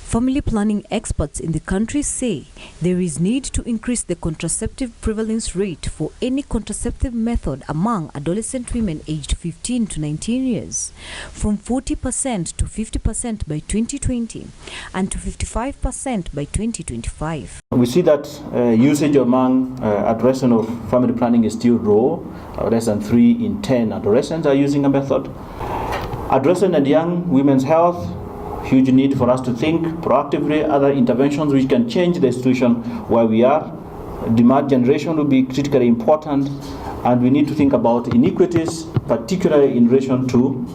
Family planning experts in the country say there is need to increase the contraceptive prevalence rate for any contraceptive method among adolescent women aged 15 to 19 years from 40% to 50% by 2020 and to 55% by 2025. We see that usage among adolescents of family planning is still low. Less than 3 in 10 adolescents are using a method. Adolescent and young women's health, huge need for us to think proactively, other interventions which can change the situation where we are. Demand generation will be critically important, and we need to think about inequities, particularly in relation to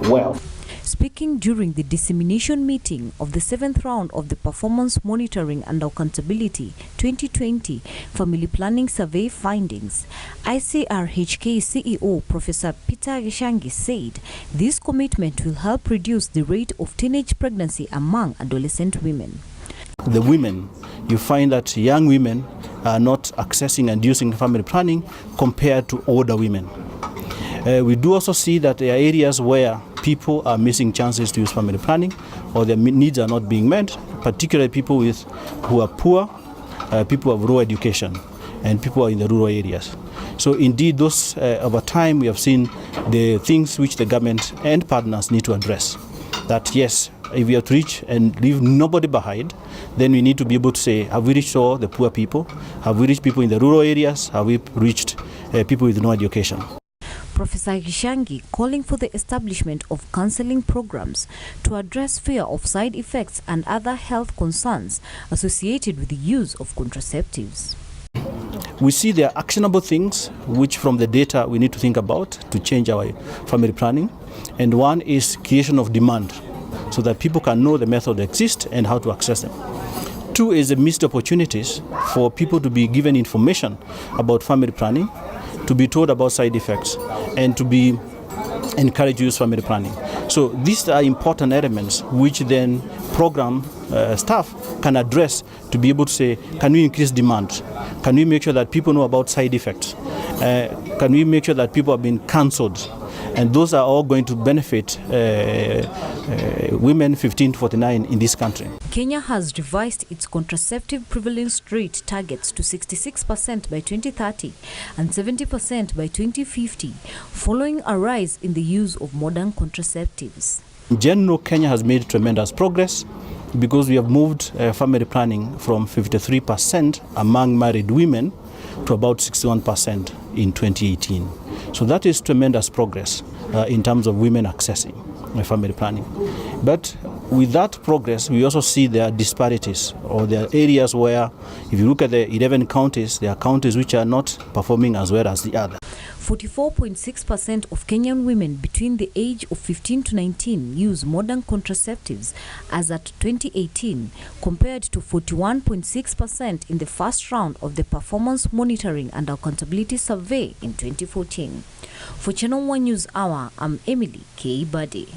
wealth. Speaking during the dissemination meeting of the 7th round of the Performance Monitoring and Accountability 2020 Family Planning Survey findings, ICRHK CEO Professor Peter Gichangi said this commitment will help reduce the rate of teenage pregnancy among adolescent women. The women, you find that young women are not accessing and using family planning compared to older women. We do also see that there are areas where people are missing chances to use family planning, or their needs are not being met, particularly people who are poor, people who have low education, and people who are in the rural areas. So indeed, those over time we have seen the things which the government and partners need to address. That yes, if we have to reach and leave nobody behind, then we need to be able to say, have we reached all the poor people? Have we reached people in the rural areas? Have we reached people with no education? Professor Gichangi calling for the establishment of counseling programs to address fear of side effects and other health concerns associated with the use of contraceptives. We see there are actionable things which from the data we need to think about to change our family planning. And one is creation of demand so that people can know the method exists and how to access them. 2 is the missed opportunities for people to be given information about family planning, to be told about side effects, and to be encouraged to use family planning. So these are important elements which then program staff can address to be able to say, can we increase demand? Can we make sure that people know about side effects? Can we make sure that people have been cancelled? And those are all going to benefit women 15 to 49 in this country. Kenya has revised its contraceptive prevalence rate targets to 66% by 2030 and 70% by 2050, following a rise in the use of modern contraceptives. In general, Kenya has made tremendous progress because we have moved family planning from 53% among married women to about 61% in 2018. So that is tremendous progress in terms of women accessing family planning. But with that progress, we also see there are disparities, or there are areas where, if you look at the 11 counties, there are counties which are not performing as well as the other. 44.6% of Kenyan women between the age of 15 to 19 use modern contraceptives as at 2018, compared to 41.6% in the first round of the Performance Monitoring and Accountability Survey in 2014. For Channel 1 News Hour, I'm Emily K. Bade.